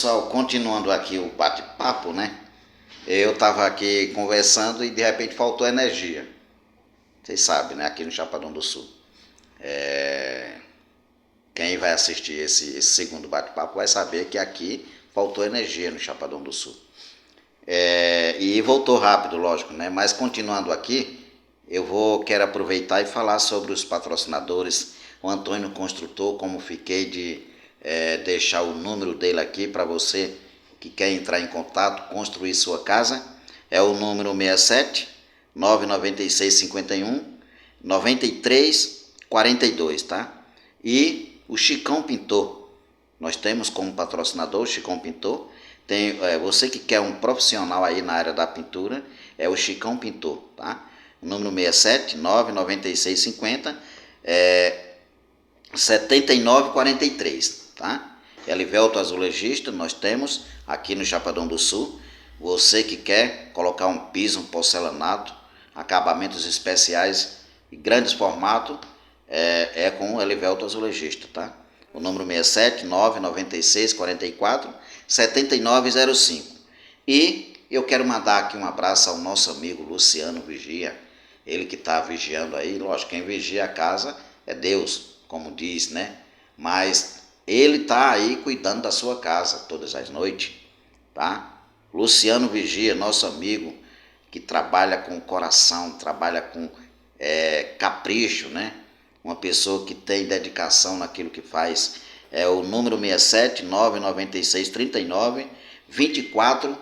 Pessoal, continuando aqui o bate-papo, né? Eu estava aqui conversando e de repente faltou energia. Vocês sabem, né? Aqui no Chapadão do Sul. Quem vai assistir esse segundo bate-papo vai saber que aqui faltou energia no Chapadão do Sul. E voltou rápido, lógico, né? Mas continuando aqui, quero aproveitar e falar sobre os patrocinadores. O Antônio Construtor, como fiquei de deixar o número dele aqui para você que quer entrar em contato, construir sua casa, é o número 67 996 51 93 42, tá? E o Chicão Pintor, nós temos como patrocinador o Chicão Pintor. Tem, você que quer um profissional aí na área da pintura, é o Chicão Pintor, tá? O número 67 996 50 7943, tá? Elivelto Azulejista, nós temos aqui no Chapadão do Sul. Você que quer colocar um piso, um porcelanato, acabamentos especiais e grandes formatos, é com o Elivelto Azulejista, tá? O número 67 996 44 7905. E eu quero mandar aqui um abraço ao nosso amigo Luciano Vigia, ele que está vigiando aí. Lógico, quem vigia a casa é Deus, como diz, né? Mas ele está aí cuidando da sua casa todas as noites, tá? Luciano Vigia, nosso amigo, que trabalha com coração, trabalha com capricho, né? Uma pessoa que tem dedicação naquilo que faz. É o número 67 996 39 24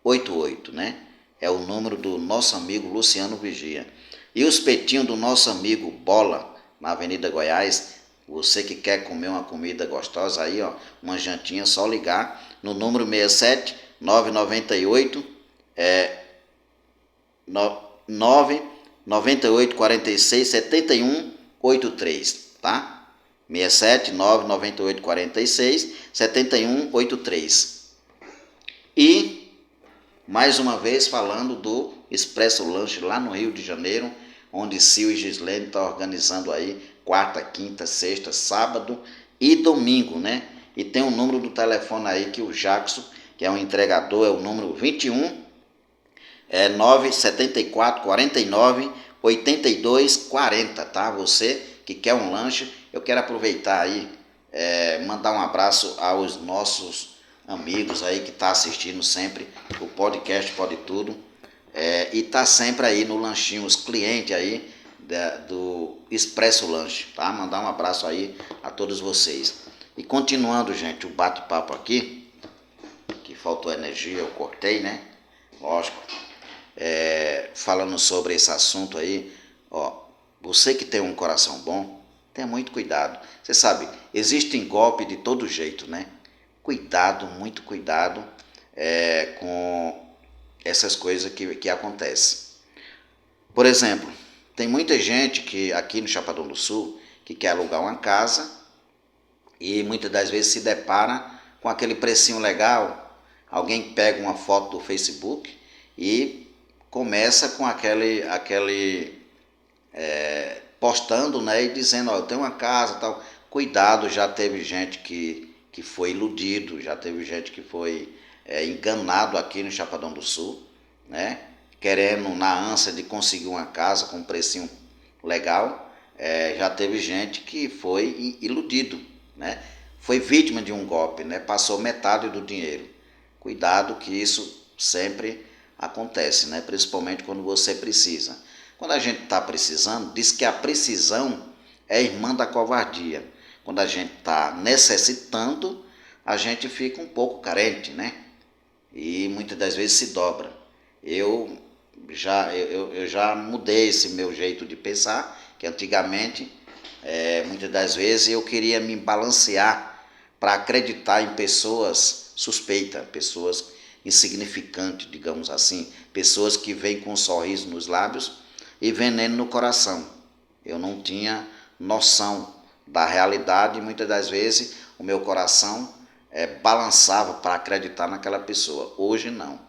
88, né? É o número do nosso amigo Luciano Vigia. E os petinhos do nosso amigo Bola, na Avenida Goiás. Você que quer comer uma comida gostosa aí, ó, uma jantinha, só ligar no número 67 998 998 46 71 83, tá? 67 998 46 71 83. E mais uma vez falando do Expresso Lanche lá no Rio de Janeiro, onde Sil e Gislene estão organizando aí quarta, quinta, sexta, sábado e domingo, né? E tem um número do telefone aí que o Jackson, que é um entregador, é o número 21 974 49 82 40, tá? Você que quer um lanche, eu quero aproveitar aí, mandar um abraço aos nossos amigos aí que tá assistindo sempre o podcast Pode Tudo, e tá sempre aí no lanchinho, os clientes aí do Expresso Lanche, tá? Mandar um abraço aí a todos vocês. E continuando, gente, o bate-papo aqui, que faltou energia, eu cortei, né? Lógico. Falando sobre esse assunto aí, ó, você que tem um coração bom, tenha muito cuidado. Você sabe, existem golpes de todo jeito, né? Cuidado, muito cuidado com essas coisas que acontecem. Por exemplo, tem muita gente que aqui no Chapadão do Sul que quer alugar uma casa e muitas das vezes se depara com aquele precinho legal. Alguém pega uma foto do Facebook e começa com aquele postando, né, e dizendo, ó, eu tenho uma casa, tal. Cuidado, já teve gente que foi iludido, já teve gente que foi enganado aqui no Chapadão do Sul, né, querendo na ânsia de conseguir uma casa com um precinho legal. Já teve gente que foi iludido, né, foi vítima de um golpe, né, passou metade do dinheiro. Cuidado que isso sempre acontece, né? Principalmente quando você precisa. Quando a gente está precisando, diz que a precisão é irmã da covardia. Quando a gente está necessitando, a gente fica um pouco carente, né? E muitas das vezes se dobra. Eu já mudei esse meu jeito de pensar, que antigamente, muitas das vezes eu queria me balancear para acreditar em pessoas suspeitas, pessoas insignificantes, digamos assim, pessoas que vêm com um sorriso nos lábios e veneno no coração. Eu não tinha noção da realidade e muitas das vezes o meu coração balançava para acreditar naquela pessoa. Hoje não.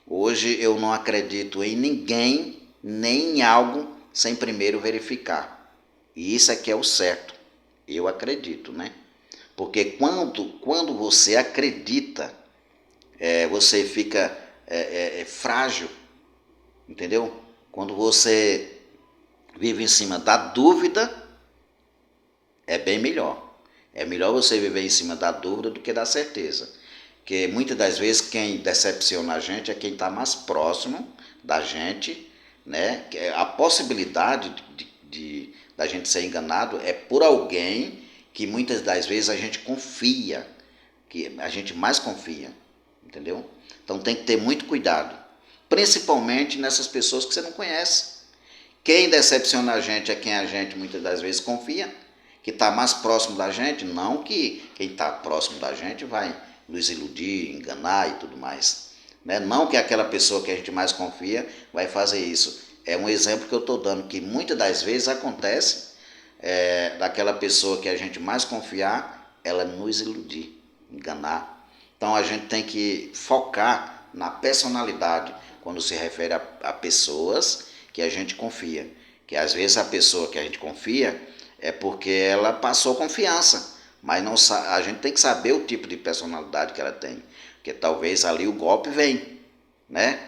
Hoje eu não acredito em ninguém, nem em algo, sem primeiro verificar. E isso é que é o certo. Eu acredito, né? Porque quando você acredita, você fica frágil, entendeu? Quando você vive em cima da dúvida, é bem melhor. É melhor você viver em cima da dúvida do que da certeza. Porque muitas das vezes quem decepciona a gente é quem está mais próximo da gente, né? A possibilidade da gente ser enganado é por alguém que muitas das vezes a gente confia, que a gente mais confia, entendeu? Então tem que ter muito cuidado, principalmente nessas pessoas que você não conhece. Quem decepciona a gente é quem a gente muitas das vezes confia, que está mais próximo da gente, não que quem está próximo da gente vai nos iludir, enganar e tudo mais. Né? Não que aquela pessoa que a gente mais confia vai fazer isso. É um exemplo que eu estou dando, que muitas das vezes acontece daquela pessoa que a gente mais confiar, ela nos iludir, enganar. Então a gente tem que focar na personalidade quando se refere a pessoas que a gente confia. Que às vezes a pessoa que a gente confia é porque ela passou confiança, mas não, a gente tem que saber o tipo de personalidade que ela tem, porque talvez ali o golpe vem, né?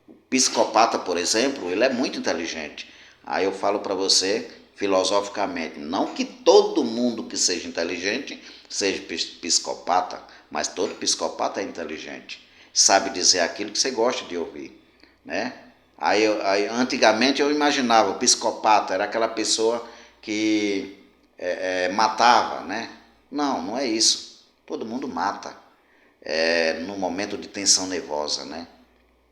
O psicopata, por exemplo, ele é muito inteligente. Aí eu falo para você filosoficamente, não que todo mundo que seja inteligente seja psicopata, mas todo psicopata é inteligente, sabe dizer aquilo que você gosta de ouvir, né? Aí antigamente eu imaginava o psicopata era aquela pessoa que matava, né? Não, não é isso. Todo mundo mata no momento de tensão nervosa, né?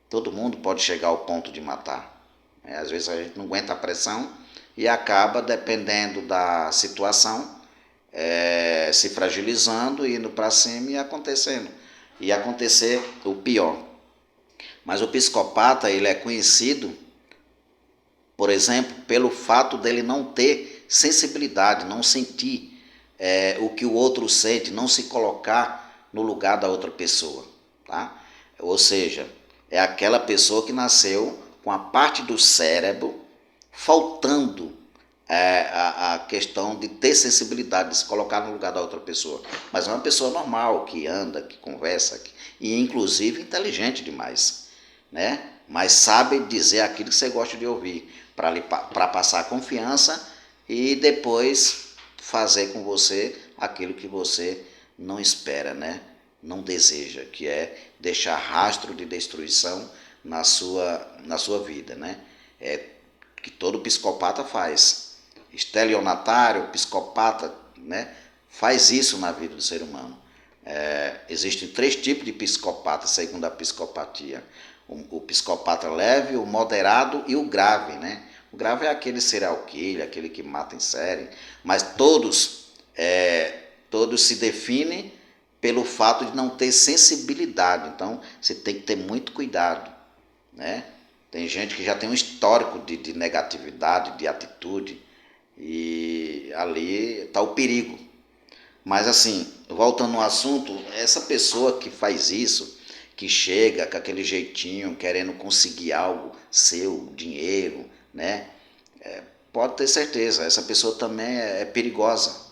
Todo mundo pode chegar ao ponto de matar. Às vezes a gente não aguenta a pressão e acaba, dependendo da situação, se fragilizando, indo para cima e acontecendo. E acontecer o pior. Mas o psicopata, ele é conhecido, por exemplo, pelo fato dele não ter sensibilidade, não sentir o que o outro sente, não se colocar no lugar da outra pessoa, tá? Ou seja, é aquela pessoa que nasceu com a parte do cérebro faltando a questão de ter sensibilidade, de se colocar no lugar da outra pessoa. Mas é uma pessoa normal, que anda, que conversa, e inclusive inteligente demais, né? Mas sabe dizer aquilo que você gosta de ouvir, para passar confiança e depois fazer com você aquilo que você não espera, né? Não deseja, que é deixar rastro de destruição na sua vida, né? É que todo psicopata faz. Estelionatário, psicopata, né? Faz isso na vida do ser humano. Existem 3 tipos de psicopata, segundo a psicopatia. O psicopata leve, o moderado e o grave, né? O grave é aquele serial killer, aquele que mata em série, mas todos se definem pelo fato de não ter sensibilidade. Então, você tem que ter muito cuidado, né? Tem gente que já tem um histórico de negatividade, de atitude, e ali está o perigo. Mas assim, voltando ao assunto, essa pessoa que faz isso, que chega com aquele jeitinho, querendo conseguir algo seu, dinheiro, né? Pode ter certeza, essa pessoa também é perigosa.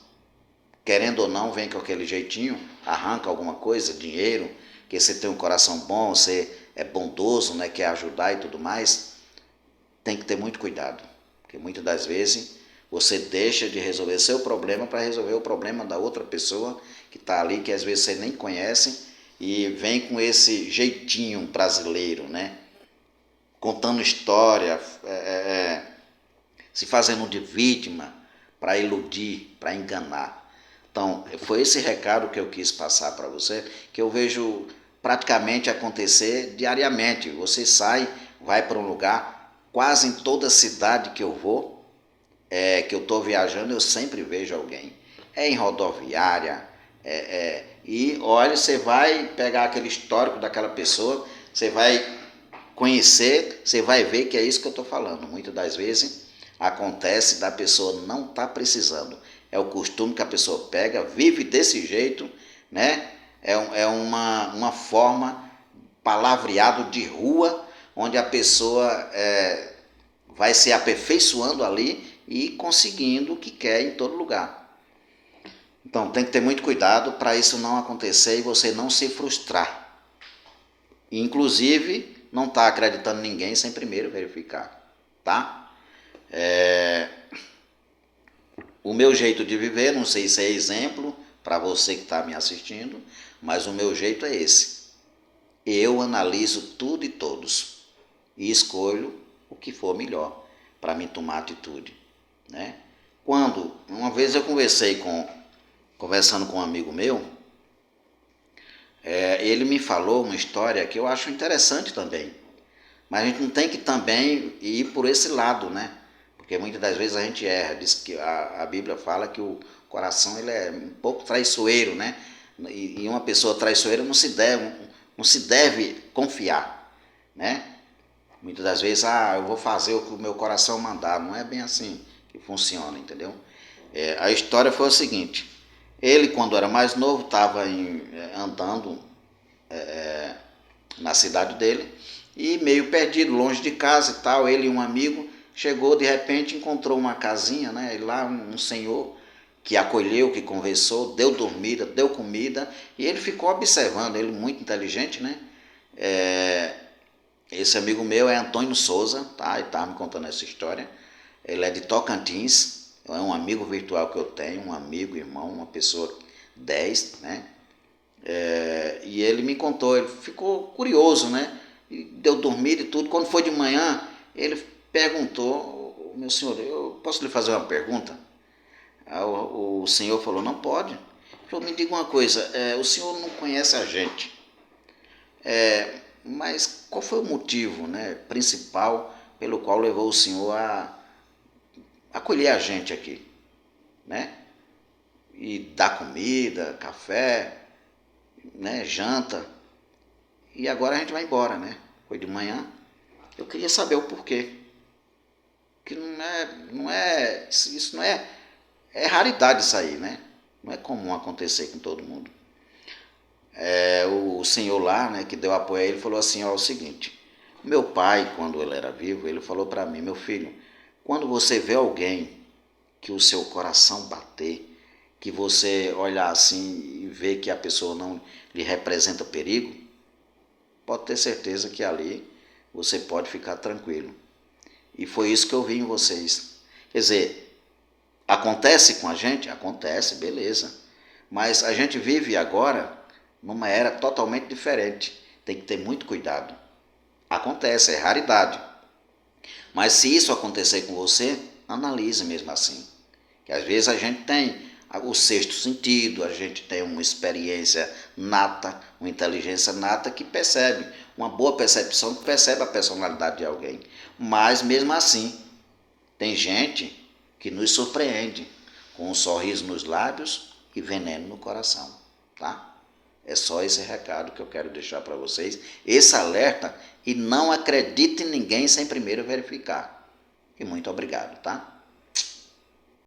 Querendo ou não, vem com aquele jeitinho, arranca alguma coisa, dinheiro, que você tem um coração bom, você é bondoso, né? Quer ajudar e tudo mais. Tem que ter muito cuidado, porque muitas das vezes você deixa de resolver seu problema para resolver o problema da outra pessoa que está ali, que às vezes você nem conhece, e vem com esse jeitinho brasileiro, né? Contando história, se fazendo de vítima para iludir, para enganar. Então, foi esse recado que eu quis passar para você, que eu vejo praticamente acontecer diariamente. Você sai, vai para um lugar, quase em toda cidade que eu vou, que eu estou viajando, eu sempre vejo alguém. É em rodoviária, e olha, você vai pegar aquele histórico daquela pessoa, você vai conhecer, você vai ver que é isso que eu estou falando. Muitas das vezes acontece da pessoa não estar precisando. É o costume que a pessoa pega, vive desse jeito, né? É uma forma palavreado de rua, onde a pessoa vai se aperfeiçoando ali e conseguindo o que quer em todo lugar. Então tem que ter muito cuidado para isso não acontecer e você não se frustrar. Inclusive, não estar acreditando em ninguém sem primeiro verificar, tá? O meu jeito de viver, não sei se é exemplo para você que está me assistindo, mas o meu jeito é esse. Eu analiso tudo e todos e escolho o que for melhor para mim tomar atitude, né? Quando uma vez eu conversando com um amigo meu, ele me falou uma história que eu acho interessante também, mas a gente não tem que também ir por esse lado, né? Porque muitas das vezes a gente erra. Diz que a Bíblia fala que o coração ele é um pouco traiçoeiro, né? E uma pessoa traiçoeira não se deve confiar, né? Muitas das vezes, eu vou fazer o que o meu coração mandar. Não é bem assim que funciona, entendeu? A história foi o seguinte: ele, quando era mais novo, estava andando na cidade dele e meio perdido, longe de casa e tal. Ele e um amigo chegou, de repente encontrou uma casinha, né? E lá um senhor que acolheu, que conversou, deu dormida, deu comida, e ele ficou observando. Ele muito inteligente, né? Esse amigo meu é Antônio Souza, tá? Ele estava me contando essa história. Ele é de Tocantins, é um amigo virtual que eu tenho, um amigo, irmão, uma pessoa 10, né? E ele me contou, ele ficou curioso, né? E deu dormir e tudo. Quando foi de manhã, ele perguntou: meu senhor, eu posso lhe fazer uma pergunta? O senhor falou: não pode. Ele falou: me diga uma coisa, o senhor não conhece a gente, mas qual foi o motivo, né, principal pelo qual levou o senhor a acolher a gente aqui, né? E dar comida, café, né, janta, e agora a gente vai embora, né? Foi de manhã. Eu queria saber o porquê. Que isso não é, é raridade isso aí, né? Não é comum acontecer com todo mundo. O senhor lá, né, que deu apoio a ele, falou assim: ó, é o seguinte, meu pai, quando ele era vivo, ele falou para mim: meu filho, quando você vê alguém que o seu coração bater, que você olhar assim e ver que a pessoa não lhe representa perigo, pode ter certeza que ali você pode ficar tranquilo. E foi isso que eu vi em vocês. Quer dizer, acontece com a gente? Acontece, beleza. Mas a gente vive agora numa era totalmente diferente. Tem que ter muito cuidado. Acontece, é raridade. Mas se isso acontecer com você, analise mesmo assim. Que às vezes a gente tem o sexto sentido, a gente tem uma experiência nata, uma inteligência nata que percebe, uma boa percepção que percebe a personalidade de alguém. Mas mesmo assim, tem gente que nos surpreende com um sorriso nos lábios e veneno no coração, tá? É só esse recado que eu quero deixar para vocês, esse alerta, e não acredite em ninguém sem primeiro verificar. E muito obrigado, tá?